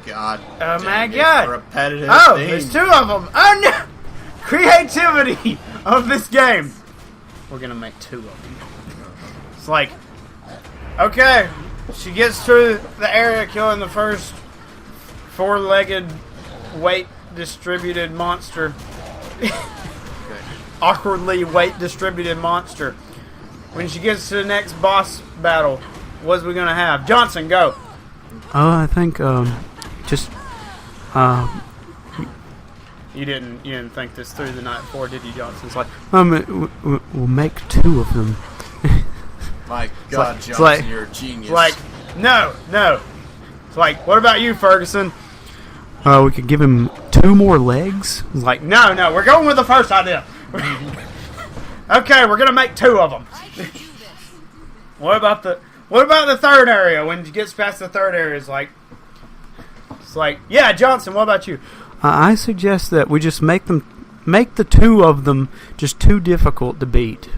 God. Oh my God. Repetitive Oh, thing. there's 2 of them. Oh no! Creativity of this game. We're gonna make 2 of them. It's like, okay, she gets through the area killing the first 4-legged, weight-distributed monster. Awkwardly weight-distributed monster. When she gets to the next boss battle, what's we gonna have? Johnson, go. I think just You didn't think this through the night before, did you, Johnson? It's like, we'll make 2 of them. My God, it's Johnson, like- you're a genius. it's like, no. It's like, what about you, Ferguson? We could give him 2 more legs. It's like, no, we're going with the first idea. Okay, we're gonna make 2 of them. What about the 3rd area? When she gets past the 3rd area, it's like, yeah, Johnson. What about you? I suggest that we just make the 2 of them just too difficult to beat.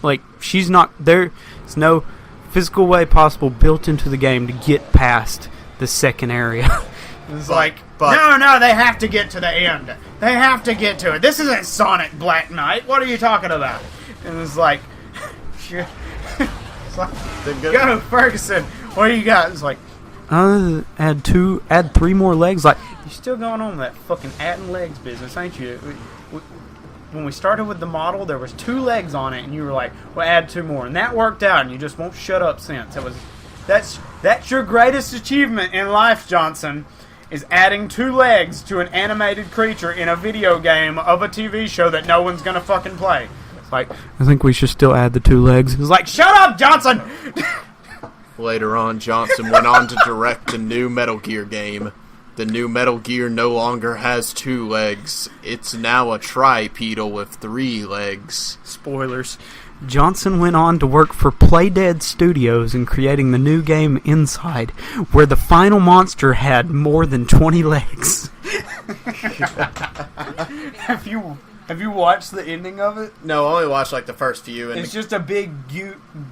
Like, she's not there. There's no physical way possible built into the game to get past the 2nd area. It's no, they have to get to the end. They have to get to it. This isn't Sonic Black Knight. What are you talking about? And it's like, go, Ferguson. What do you got? It's like, add 3 more legs. Like, you're still going on that fucking adding legs business, ain't you? When we started with the model, there was 2 legs on it, and you were like, well, add 2 more. And that worked out, and you just won't shut up since. That's your greatest achievement in life, Johnson, is adding 2 legs to an animated creature in a video game of a TV show that no one's gonna fucking play. It's like, I think we should still add the 2 legs. it's like, shut up, Johnson! Later on, Johnson went on to direct a new Metal Gear game. The new Metal Gear no longer has 2 legs. It's now a tripedal with 3 legs. Spoilers. Johnson went on to work for Playdead Studios in creating the new game Inside, where the final monster had more than 20 legs. Have you watched the ending of it? No, I only watched like the first few. And It's just a big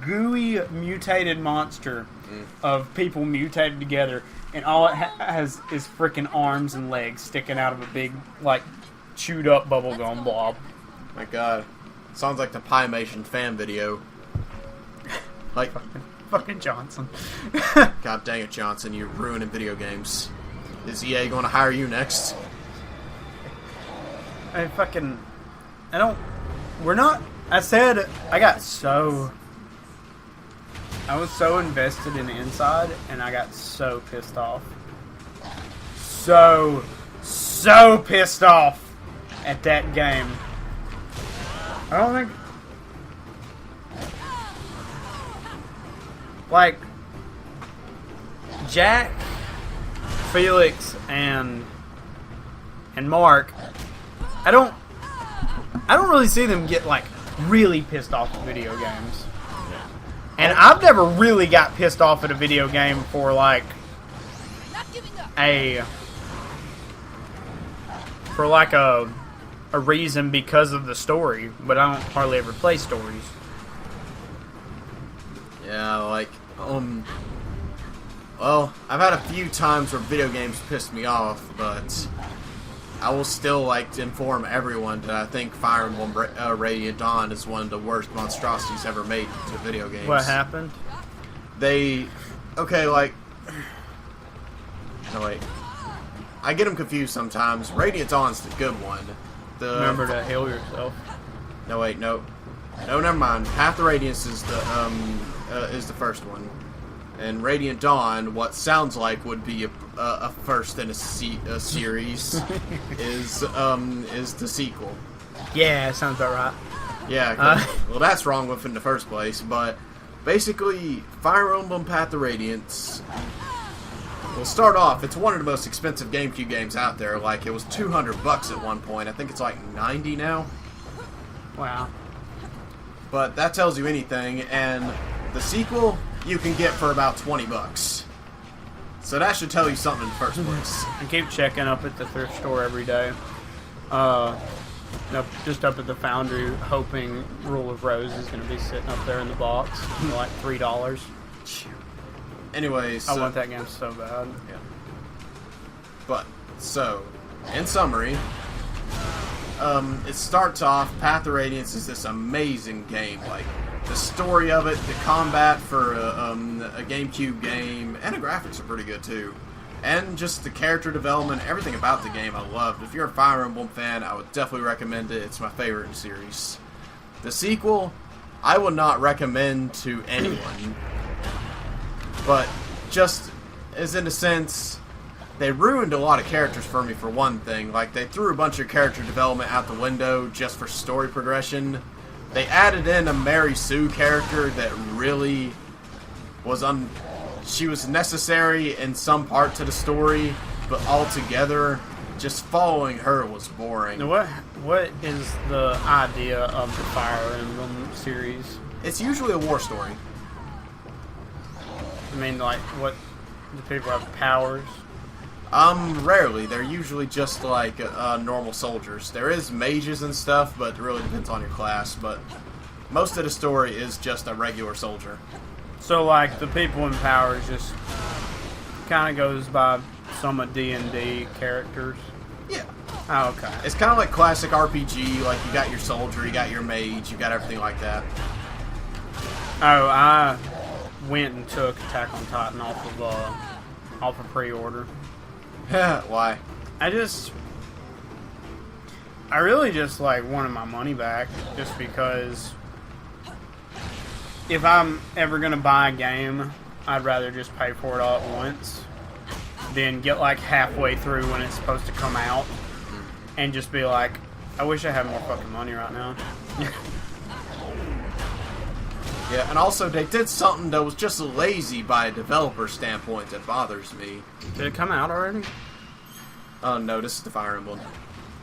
gooey mutated monster of people mutated together, and all it has is freaking arms and legs sticking out of a big, like, chewed up bubblegum blob. My God. Sounds like the Piemation fan video. Like, Fucking Johnson. God dang it, Johnson, you're ruining video games. Is EA going to hire you next? I was so invested in Inside, and I got so pissed off. So pissed off at that game. I don't think... Like, Jack, Felix, and Mark, I don't really see them get, like, really pissed off at video games. And I've never really got pissed off at a video game for, like, a reason because of the story, but I don't hardly ever play stories. Yeah, like, well, I've had a few times where video games pissed me off, but I will still like to inform everyone that I think Fire Emblem Radiant Dawn is one of the worst monstrosities ever made to video games. What happened? I get them confused sometimes. Radiant Dawn's the good one. Remember to heal yourself. No, never mind. Path to Radiance is the first one. And Radiant Dawn, what sounds like would be a first in a series, is the sequel. Yeah, sounds about right. Yeah, well, that's wrong with in the first place. But basically, Fire Emblem Path to Radiance. We'll start off. It's one of the most expensive GameCube games out there. Like, it was $200 at one point. I think it's like $90 now. Wow. But that tells you anything. And the sequel you can get for about $20. So that should tell you something in the first place. I keep checking up at the thrift store every day. Just up at the Foundry, hoping Rule of Rose is going to be sitting up there in the box for like $3. Anyways, I want that game so bad. Yeah. But, so, in summary, it starts off, Path of Radiance is this amazing game. Like, the story of it, the combat for a GameCube game, and the graphics are pretty good too. And just the character development, everything about the game I loved. If you're a Fire Emblem fan, I would definitely recommend it. It's my favorite in the series. The sequel, I would not recommend to anyone. But just as in a sense, they ruined a lot of characters for me for one thing. Like, they threw a bunch of character development out the window just for story progression. They added in a Mary Sue character that really was she was necessary in some part to the story, but altogether, just following her was boring. Now what is the idea of the Fire Emblem series? It's usually a war story. I mean, like, what do people have powers? Rarely. They're usually just like normal soldiers. There is mages and stuff, but it really depends on your class. But most of the story is just a regular soldier. So, like, the people in powers just kind of goes by some of D&D characters? Yeah. Oh, okay. It's kind of like classic RPG. Like, you got your soldier, you got your mage, you got everything like that. Oh, I went and took Attack on Titan off of pre-order. Why? I really just, like, wanted my money back, just because if I'm ever going to buy a game, I'd rather just pay for it all at once than get, like, halfway through when it's supposed to come out and just be like, I wish I had more fucking money right now. Yeah, and also they did something that was just lazy by a developer standpoint that bothers me. Did it come out already? Oh no, this is the Fire Emblem.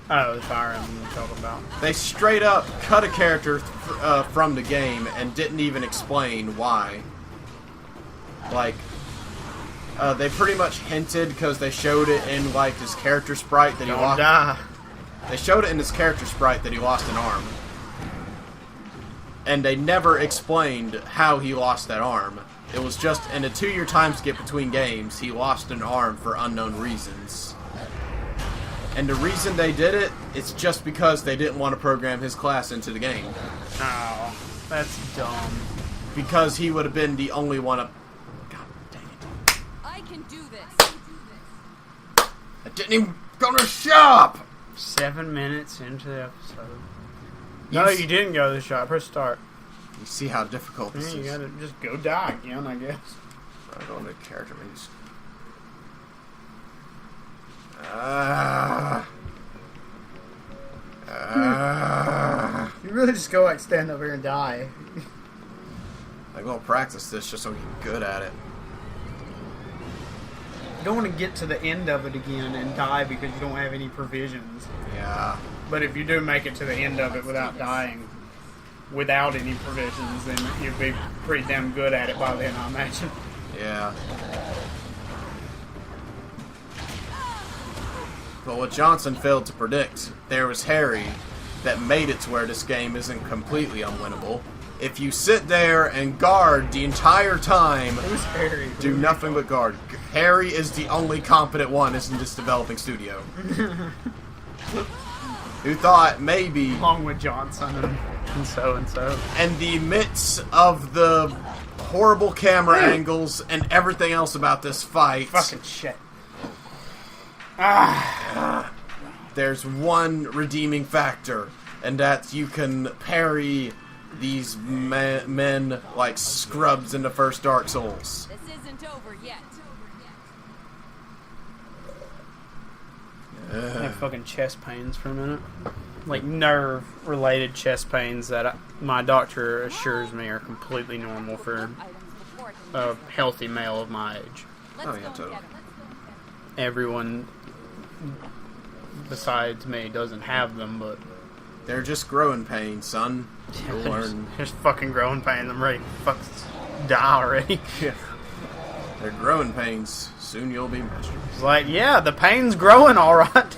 Oh, the Fire Emblem we're talking about. They straight up cut a character from the game and didn't even explain why. Like, they pretty much hinted because they showed it in like his character sprite that he lost. Die. They showed it in his character sprite that he lost an arm. And they never explained how he lost that arm. It was just in a 2-year time skip between games, he lost an arm for unknown reasons. And the reason they did it, it's just because they didn't want to program his class into the game. Oh, that's dumb. Because he would have been the only one up. God dang it. I can do this. I didn't even go to the shop! 7 minutes into the episode. No, you didn't go to the shop. Press start. You see how difficult this You is. gotta just go die again, I guess. I'm going to character menus. You really just go like stand over here and die. I'm going to practice this just so we get good at it. You don't want to get to the end of it again and die because you don't have any provisions. Yeah. But if you do make it to the end of it without dying, without any provisions, then you'd be pretty damn good at it by then, I imagine. Yeah. But what Johnson failed to predict, there was Harry that made it to where this game isn't completely unwinnable. If you sit there and guard the entire time, Who's Harry? do nothing but guard. Harry is the only competent one in this developing studio. Who thought maybe, Along with Johnson and so. in the midst of the horrible camera angles and everything else about this fight, Fucking shit. there's one redeeming factor, and that you can parry these men like scrubs in the first Dark Souls. This isn't over yet. I have fucking chest pains for a minute. Like nerve-related chest pains that my doctor assures me are completely normal for a healthy male of my age. Oh yeah, totally. Everyone besides me doesn't have them, but They're just growing pains, son. You'll learn. there's fucking growing pains. I'm ready to fucking die already. They're growing pains. Soon you'll be master. It's like, yeah, the pain's growing all right.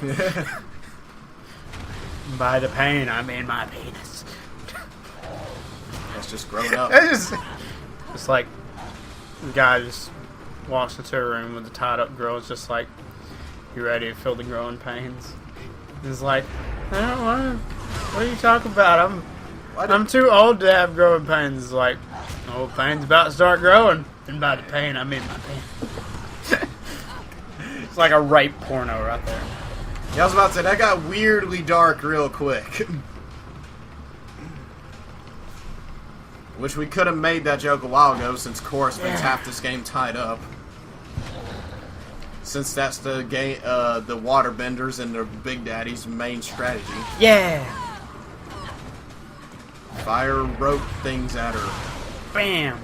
By the pain, I mean my penis. That's just growing up. It's like the guy just walks into a room with a tied up girl. It's just like, You ready to feel the growing pains? It's like, I don't want to. What are you talking about? I'm too old to have growing pains. It's like, oh, pain's about to start growing. And by the pain, I mean my pain. It's like a rape porno right there. Yeah, I was about to say, that got weirdly dark real quick. Wish we could have made that joke a while ago, since Korra spends half this game tied up. Since that's the game, the waterbenders and the Big Daddy's main strategy. Yeah! Fire rope things at her. Bam!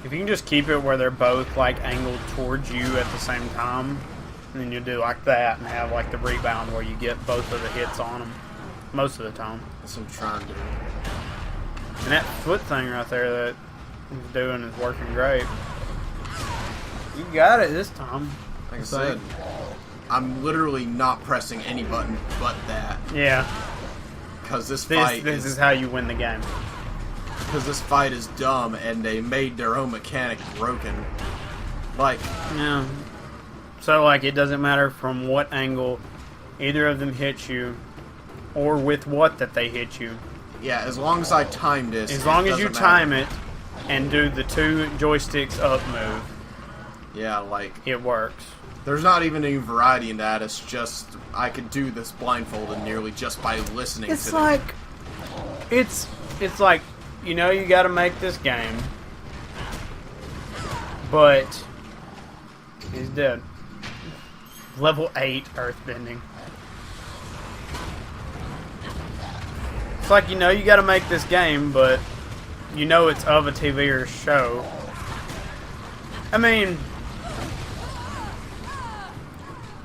If you can just keep it where they're both like angled towards you at the same time, and then you do like that and have like the rebound where you get both of the hits on them most of the time. That's what I'm trying to do. And that foot thing right there that he's doing is working great. You got it this time. Like I said, I'm literally not pressing any button but that. Yeah. Because this is how you win the game. Because this fight is dumb and they made their own mechanic broken. Like, yeah. So, like, it doesn't matter from what angle either of them hit you or with what that they hit you. yeah, as long as I time this. As long as you time it and do the 2 joysticks up move. Yeah, like, it works. there's not even any variety in that. It's just, I could do this blindfolded nearly just by listening to It's like, it's like, you know you gotta make this game, but he's dead. Level 8 earthbending. It's like, you know you gotta make this game, but you know it's of a TV or show. I mean,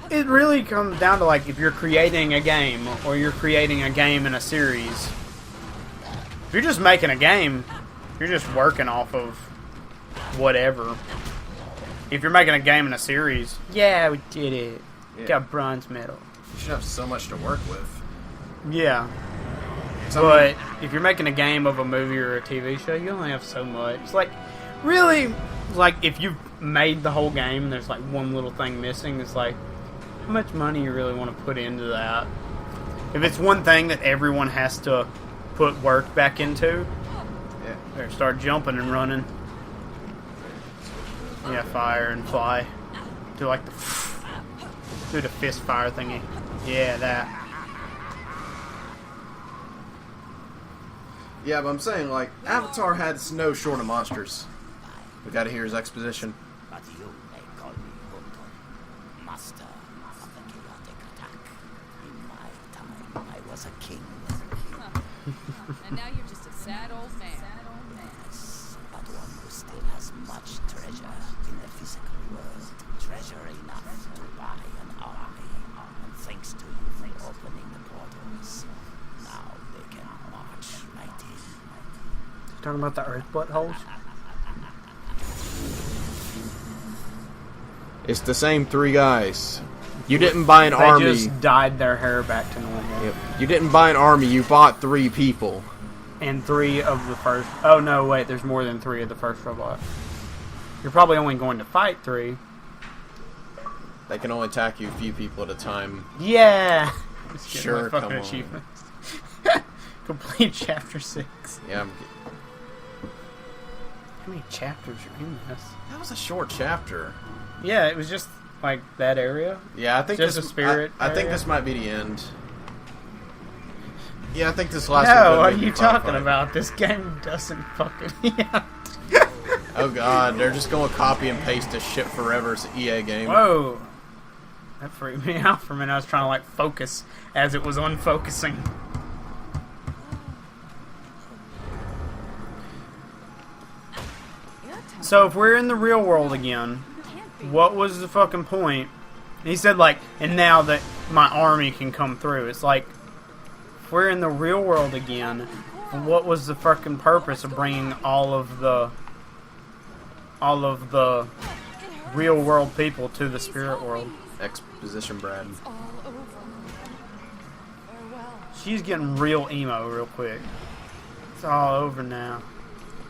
it really comes down to, like, if you're creating a game or you're creating a game in a series. If you're just making a game, you're just working off of whatever. If you're making a game in a series, yeah, we did it. Yeah. Got bronze medal. You should have so much to work with. Yeah. So, But if you're making a game of a movie or a TV show, you only have so much. It's like, really, like, if you've made the whole game and there's like one little thing missing, it's like, how much money you really want to put into that? If it's one thing that everyone has to put work back into, yeah. or start jumping and running. Yeah, fire and fly. Do like the do the fist fire thingy. Yeah, that. Yeah, but I'm saying, like, Avatar had no short of monsters. We gotta hear his exposition. But you may call me Hunter, master of the chaotic attack. In my time, I was a king. And now you're just a sad old man. Yes, but one who still has much treasure in the physical world. Treasure enough to buy an army. And thanks to you for opening the portals, now they can march right in. Talking about the earth buttholes? It's the same 3 guys. You didn't buy an They army. just dyed their hair back to normal. Yep. You didn't buy an army, you bought 3 people. And 3 of the first... Oh, no, wait. There's more than 3 of the first robot. You're probably only going to fight 3. They can only attack you a few people at a time. Yeah! Just getting Sure, my fucking come on. achievements. Complete chapter 6. Yeah, How many chapters are in this? that was a short chapter. Yeah, it was just, like, that area. Yeah, I think Just this a spirit I think area? this might be the end. Yeah, I think this last. No, what are you talking about? This game doesn't fucking... Yeah. Oh god, they're just going to copy and paste this shit forever. It's an EA game. Whoa. That freaked me out for a minute. I was trying to, like, focus as it was unfocusing. So if we're in the real world again, what was the fucking point? And he said, like, and now that my army can come through. It's like, if we're in the real world again, what was the fucking purpose of bringing all of the real world people to the spirit world? Exposition, Brad. All over. Farewell. She's getting real emo real quick. It's all over now.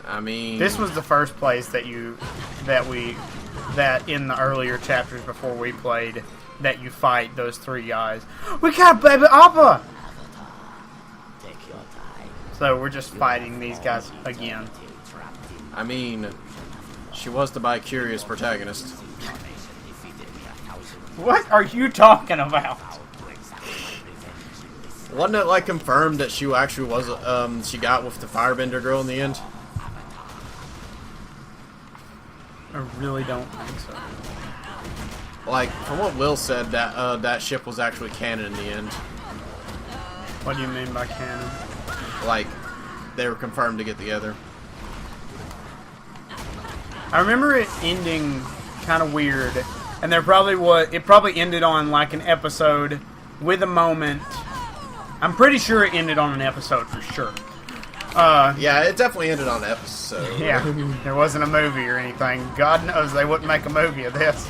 I mean, This was the first place that we that in the earlier chapters before we played that you fight those 3 guys. We got Baby Appa! Take your time. So we're just fighting these guys again. I mean, she was the bi-curious protagonist. What are you talking about? Wasn't it like confirmed that she actually was she got with the firebender girl in the end? I really don't think so. Like, from what Will said, that that ship was actually canon in the end. What do you mean by canon? Like, they were confirmed to get together. I remember it ending kind of weird, and there probably was. It probably ended on like an episode with a moment. I'm pretty sure it ended on an episode for sure. Yeah, it definitely ended on an episode. Yeah, there wasn't a movie or anything. God knows they wouldn't make a movie of this.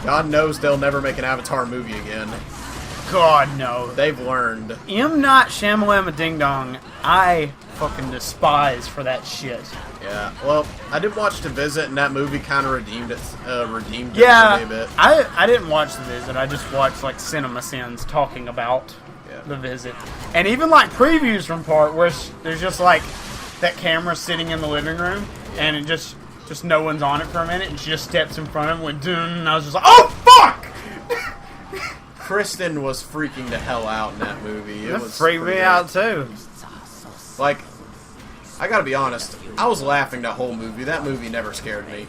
God knows they'll never make an Avatar movie again. God no. They've learned. M. Night Shyamalan Ding Dong, I fucking despise for that shit. Yeah, well, I did watch The Visit, and that movie kind of redeemed it for me a Yeah, bit. I didn't watch The Visit. I just watched like Cinema Sins talking about The Visit, and even like previews from part where there's just like that camera sitting in the living room, and it just no one's on it for a minute, and she just steps in front of him and I was just like, oh fuck! Kristen was freaking the hell out in that movie. It was freaked me pretty out great. too. Like, I gotta be honest, I was laughing that whole movie. That movie never scared me.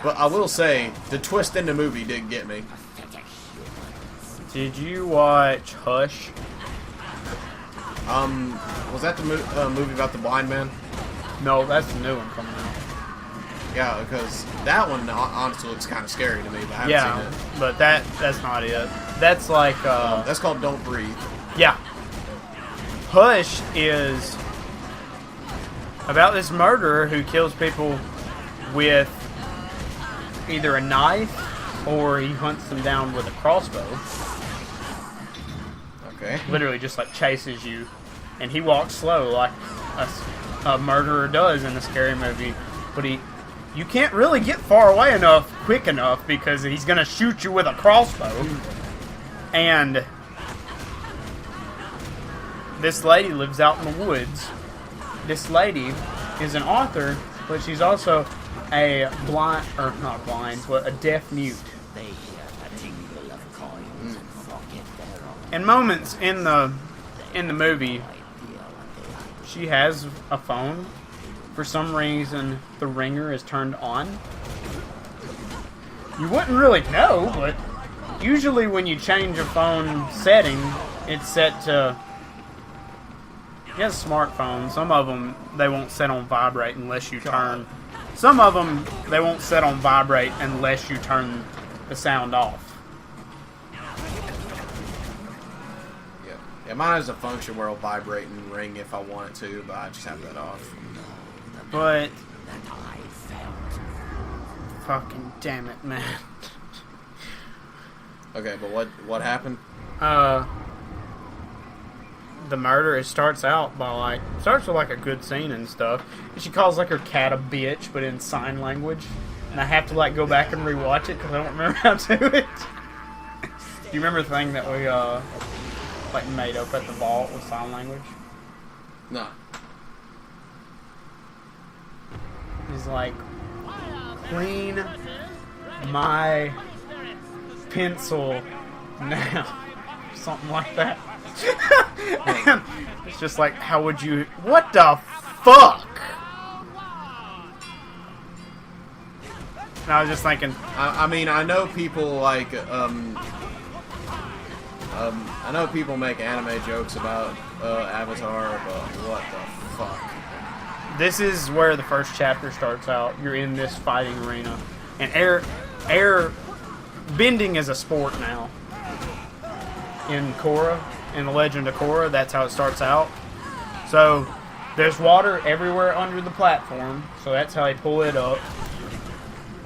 But I will say, the twist in the movie did get me. Did you watch Hush? Was that the movie about the blind man? No, that's the new one coming out. Yeah, because that one honestly looks kind of scary to me, but I haven't seen it. But that's not it. That's like That's called Don't Breathe. yeah. Hush is about this murderer who kills people with either a knife or he hunts them down with a crossbow. Okay. Literally just like chases you, and he walks slow like a murderer does in a scary movie, but you can't really get far away quick enough because he's gonna shoot you with a crossbow. And this lady lives out in the woods. This lady is an author, but she's also a blind, or not blind, but a deaf mute. They hear a tingle of coins and forget their own In moments in the movie, she has a phone. For some reason, the ringer is turned on. You wouldn't really know, but usually when you change a phone setting, it's set to... He has a smartphone. Some of them, they won't set on vibrate unless you turn... Some of them, they won't set on vibrate unless you turn the sound off. Yeah, mine has a function where it'll vibrate and ring if I want it to, but I just have that off. But... Fucking damn it, man. Okay, but what happened? The murder, it starts out by starts with like a good scene and stuff. And she calls like her cat a bitch, but in sign language. And I have to like go back and rewatch it because I don't remember how to do it. Do you remember the thing that we like made up at the vault with sign language? No. He's like, clean my pencil now. Something like that. And it's just like, how would you... What the fuck? And I was just thinking... I mean, I know people like, I know people make anime jokes about Avatar, but what the fuck? This is where the first chapter starts out. You're in this fighting arena. And air bending is a sport now. In Korra, in the Legend of Korra, that's how it starts out. So, there's water everywhere under the platform, so that's how they pull it up.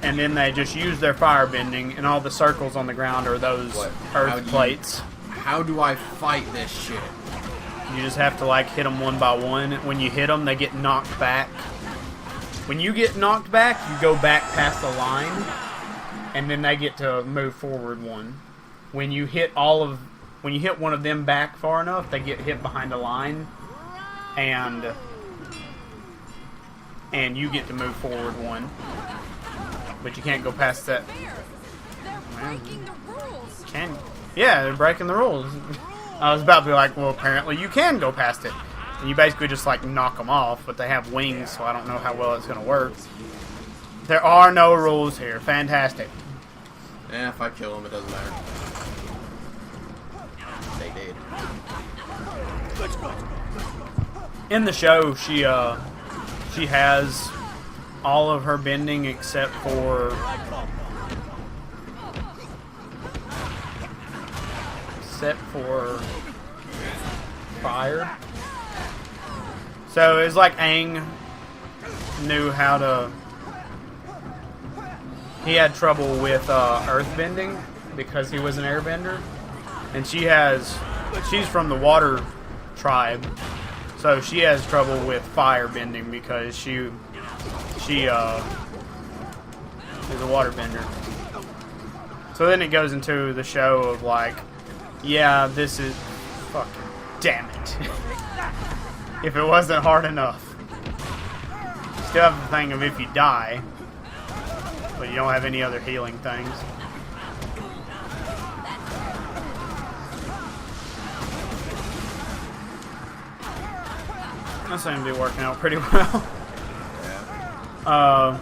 And then they just use their fire bending, and all the circles on the ground are those earth plates. How do I fight this shit? You just have to like hit them one by one. When you hit them, they get knocked back. when you get knocked back, you go back past the line, and then they get to move forward one. When you hit one of them back far enough, they get hit behind a line, and you get to move forward one. But you can't go past that. They're breaking the rules. Yeah, they're breaking the rules. I was about to be like, well, apparently you can go past it. And you basically just, like, knock them off, but they have wings, so I don't know how well it's going to work. There are no rules here. Fantastic. Yeah, if I kill them, it doesn't matter. They did. In the show, she has all of her bending except for fire. So it's like Aang knew how to. He had trouble with earth bending because he was an airbender, and she's from the water tribe, so she has trouble with fire bending because she is a water bender. So then it goes into the show of like, yeah, this is fucking damn it. If it wasn't hard enough. Still have the thing of if you die, but you don't have any other healing things. That seems to be working out pretty well. Yeah.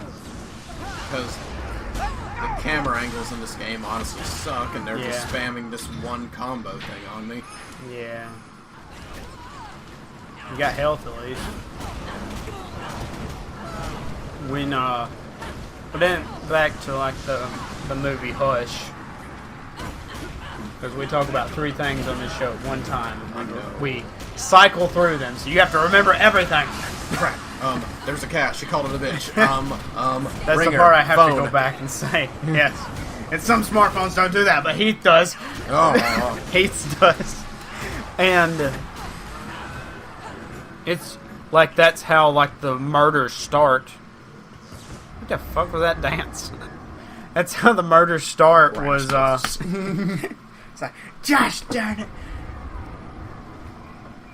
Because the camera angles in this game honestly suck, and they're just spamming this one combo thing on me. Yeah. You got health at least. But then back to like the movie Hush, because we talk about 3 things on this show at one time, and we cycle through them, so you have to remember everything. Crap. There's a cat. She called it a bitch. That's the part I have to go back and say. Yes. And some smartphones don't do that, but Heath does. Oh. Heath does. And it's like that's how like the murders start. What the fuck was that dance? That's how the murders start. Was it's like, Josh, darn it.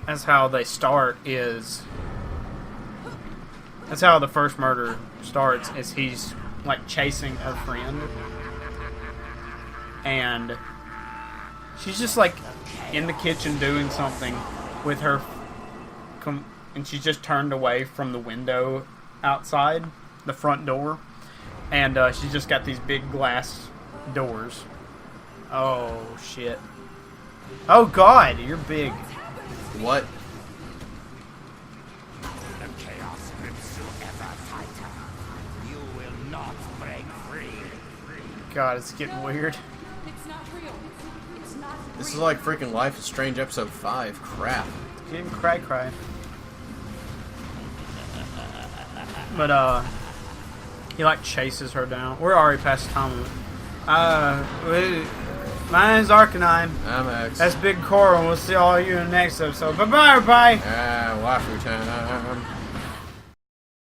That's how they start. That's how the first murder starts. Is he's like chasing her friend, and she's just like in the kitchen doing something with her. And she's just turned away from the window outside, the front door. And she's just got these big glass doors. Oh, shit. Oh, God, you're big. What? The chaos grips whoever fighter. You will not break free. God, it's getting weird. It's not real. It's not real. This is like freaking Life is Strange episode 5. Crap. It's getting cry. But, he, like, chases her down. We're already past the time. My name's Arcanine. I'm X. That's Big Korra, and we'll see all of you in the next episode. Bye-bye, everybody! Waifu time.